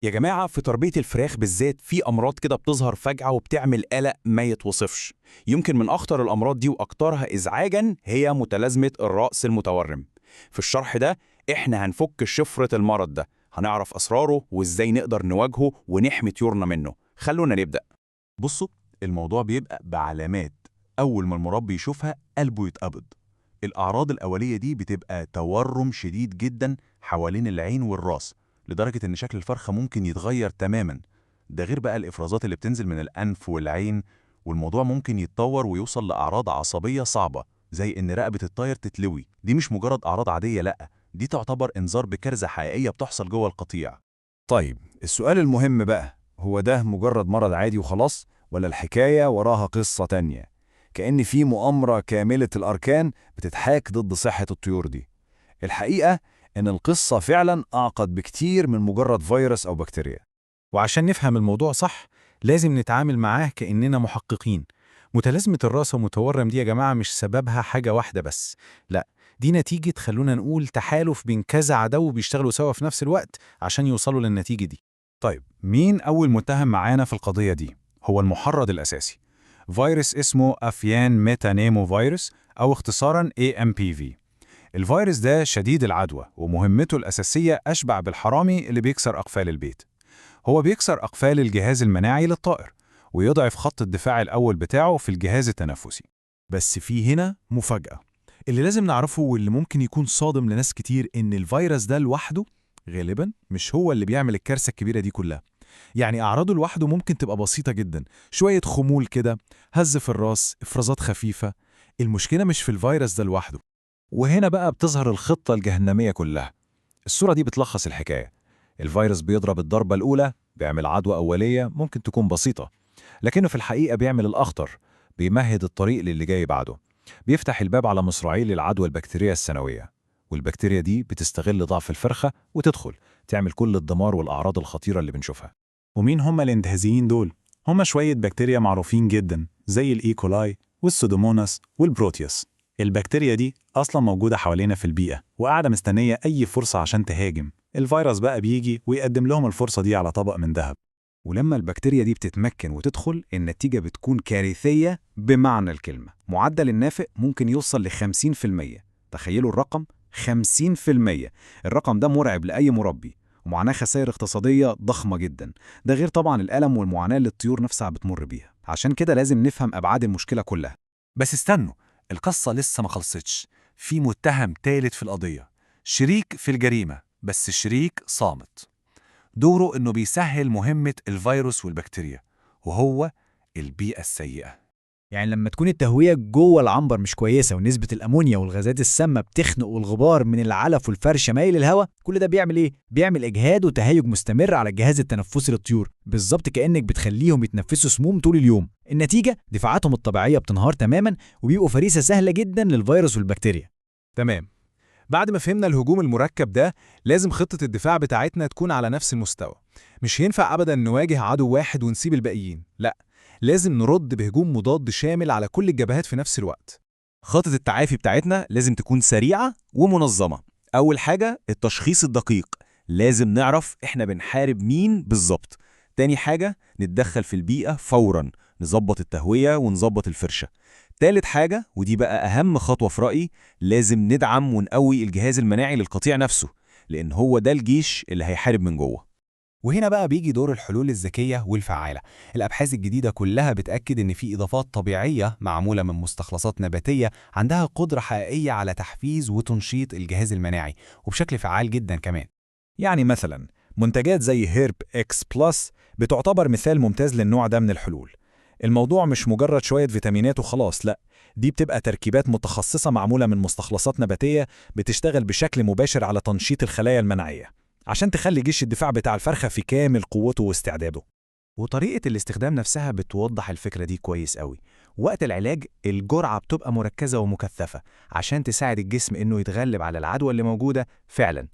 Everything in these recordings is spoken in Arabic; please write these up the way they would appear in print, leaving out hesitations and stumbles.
يا جماعة في تربية الفراخ بالذات في أمراض كده بتظهر فجأة وبتعمل قلق ما يتوصفش. يمكن من أخطر الأمراض دي وأكترها إزعاجا هي متلازمة الرأس المتورم. في الشرح ده إحنا هنفك شفرة المرض ده، هنعرف أسراره وإزاي نقدر نواجهه ونحمي طيورنا منه. خلونا نبدأ. بصوا، الموضوع بيبقى بعلامات. أول ما المربي يشوفها قلبه يتقبض. الأعراض الأولية دي بتبقى تورم شديد جدا حوالين العين والراس، لدرجة إن شكل الفرخة ممكن يتغير تماما. ده غير بقى الإفرازات اللي بتنزل من الأنف والعين، والموضوع ممكن يتطور ويوصل لأعراض عصبية صعبة زي إن رقبة الطاير تتلوي. دي مش مجرد أعراض عادية، لأ، دي تعتبر إنذار بكارثة حقيقية بتحصل جوه القطيع. طيب السؤال المهم بقى، هو ده مجرد مرض عادي وخلاص، ولا الحكاية وراها قصة تانية؟ كأن في مؤامرة كاملة الأركان بتتحاك ضد صحة الطيور دي. الحقيقة إن القصة فعلا أعقد بكتير من مجرد فيروس أو بكتيريا. وعشان نفهم الموضوع صح لازم نتعامل معاه كأننا محققين. متلازمة الرأس المتورم دي يا جماعة مش سببها حاجة واحدة بس، لا، دي نتيجة خلونا نقول تحالف بين كذا عدو بيشتغلوا سوا في نفس الوقت عشان يوصلوا للنتيجة دي. طيب مين أول متهم معانا في القضية دي؟ هو المحرض الأساسي، فيروس اسمه أفيان ميتانيمو فيروس، أو اختصاراً AMPV. الفيروس ده شديد العدوى ومهمته الأساسية أشبع بالحرامي اللي بيكسر أقفال البيت. هو بيكسر أقفال الجهاز المناعي للطائر ويضعف خط الدفاع الأول بتاعه في الجهاز التنفسي. بس في هنا مفاجأة، اللي لازم نعرفه واللي ممكن يكون صادم لناس كتير إن الفيروس ده لوحده غالبا مش هو اللي بيعمل الكارثة الكبيرة دي كلها. يعني أعراضه لوحده ممكن تبقى بسيطة جدا، شوية خمول كده، هز في الراس، إفرازات خفيفة. المشكلة مش في الفيروس ده لوحده. وهنا بقى بتظهر الخطة الجهنمية كلها. الصورة دي بتلخص الحكاية. الفيروس بيضرب الضربة الأولى، بيعمل عدوى أولية ممكن تكون بسيطة، لكنه في الحقيقة بيعمل الأخطر، بيمهد الطريق للي جاي بعده. بيفتح الباب على مصراعيه للعدوى البكتيرية الثانوية، والبكتيريا دي بتستغل ضعف الفرخة وتدخل تعمل كل الدمار والأعراض الخطيرة اللي بنشوفها. ومين هم الانتهازيين دول؟ هم شوية بكتيريا معروفين جدا زي الإيكولاي والسودوموناس والبروتيوس. البكتيريا دي أصلا موجودة حوالينا في البيئة وقاعدة مستنية أي فرصة عشان تهاجم. الفيروس بقى بيجي ويقدم لهم الفرصة دي على طبق من ذهب. ولما البكتيريا دي بتتمكن وتدخل، النتيجة بتكون كارثية بمعنى الكلمة. معدل النافق ممكن يوصل ل50%. تخيلوا الرقم، 50%. الرقم ده مرعب لأي مربي، ومعناه خسائر اقتصادية ضخمة جدا. ده غير طبعا الألم والمعاناة اللي الطيور نفسها بتمر بيها. عشان كده لازم نفهم أبعاد المشكلة كلها. بس استنوا، القصة لسه ما خلصتش. في متهم تالت في القضية، شريك في الجريمة بس الشريك صامت. دوره إنه بيسهل مهمة الفيروس والبكتيريا، وهو البيئة السيئة. يعني لما تكون التهوية جوه العنبر مش كويسة ونسبة الأمونيا والغازات السامة بتخنق والغبار من العلف والفرش مايل الهواء، كل ده بيعمل إيه؟ بيعمل إجهاد وتهيج مستمر على الجهاز التنفسي للطيور، بالظبط كأنك بتخليهم يتنفسوا سموم طول اليوم. النتيجة دفاعاتهم الطبيعية بتنهار تماما وبيبقوا فريسة سهلة جدا للفيروس والبكتيريا. تمام. بعد ما فهمنا الهجوم المركب ده، لازم خطة الدفاع بتاعتنا تكون على نفس المستوى. مش ينفع أبدا نواجه عدو واحد ونسيب الباقيين، لا، لازم نرد بهجوم مضاد شامل على كل الجبهات في نفس الوقت. خطة التعافي بتاعتنا لازم تكون سريعة ومنظمة. أول حاجة التشخيص الدقيق، لازم نعرف إحنا بنحارب مين بالظبط. تاني حاجة نتدخل في البيئة فوراً، نظبط التهوية ونظبط الفرشة. تالت حاجة ودي بقى أهم خطوة في رأيي، لازم ندعم ونقوي الجهاز المناعي للقطيع نفسه، لأن هو ده الجيش اللي هيحارب من جوه. وهنا بقى بيجي دور الحلول الذكية والفعالة. الأبحاث الجديدة كلها بتأكد إن في إضافات طبيعية معمولة من مستخلصات نباتية عندها قدرة حقيقية على تحفيز وتنشيط الجهاز المناعي وبشكل فعال جدا كمان. يعني مثلا منتجات زي هيرب اكس بلس بتعتبر مثال ممتاز للنوع ده من الحلول. الموضوع مش مجرد شوية فيتامينات وخلاص، لا، دي بتبقى تركيبات متخصصة معمولة من مستخلصات نباتية بتشتغل بشكل مباشر على تنشيط الخلايا المناعية عشان تخلي جيش الدفاع بتاع الفرخة في كامل قوته واستعداده. وطريقة الاستخدام نفسها بتوضح الفكرة دي كويس قوي. وقت العلاج الجرعة بتبقى مركزة ومكثفة عشان تساعد الجسم إنه يتغلب على العدوى اللي موجودة فعلا.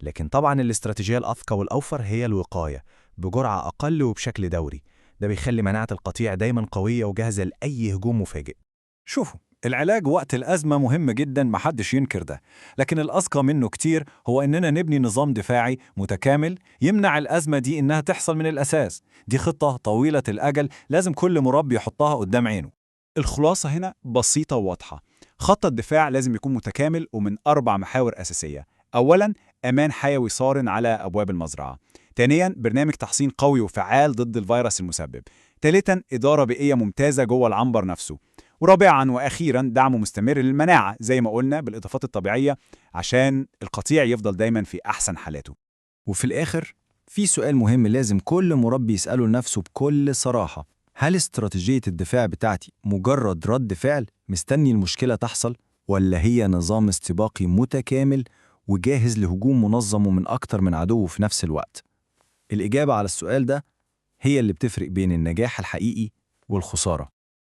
لكن طبعا الاستراتيجية الأذكى والأوفر هي الوقاية بجرعة أقل وبشكل دوري. ده بيخلي مناعة القطيع دايما قوية وجاهزة لأي هجوم مفاجئ. شوفوا، العلاج وقت الأزمة مهم جدا، محدش ينكر ده، لكن الأذكى منه كتير هو إننا نبني نظام دفاعي متكامل يمنع الأزمة دي إنها تحصل من الأساس. دي خطة طويلة الأجل لازم كل مربي يحطها قدام عينه. الخلاصة هنا بسيطة وواضحة. خط الدفاع لازم يكون متكامل ومن 4 محاور أساسية. أولاً، أمان حيوي صارم على أبواب المزرعة. ثانياً، برنامج تحصين قوي وفعال ضد الفيروس المسبب. ثالثاً، إدارة بيئية ممتازة جوه العنبر نفسه. ورابعاً وأخيراً، دعم مستمر للمناعة زي ما قلنا بالإضافات الطبيعية عشان القطيع يفضل دايماً في أحسن حالاته. وفي الآخر في سؤال مهم لازم كل مربي يسأله لنفسه بكل صراحة: هل استراتيجية الدفاع بتاعتي مجرد رد فعل مستني المشكلة تحصل، ولا هي نظام استباقي متكامل وجاهز لهجوم منظم ومن أكتر من عدو في نفس الوقت؟ الإجابة على السؤال ده هي اللي بتفرق بين النجاح الحقيقي والخسارة.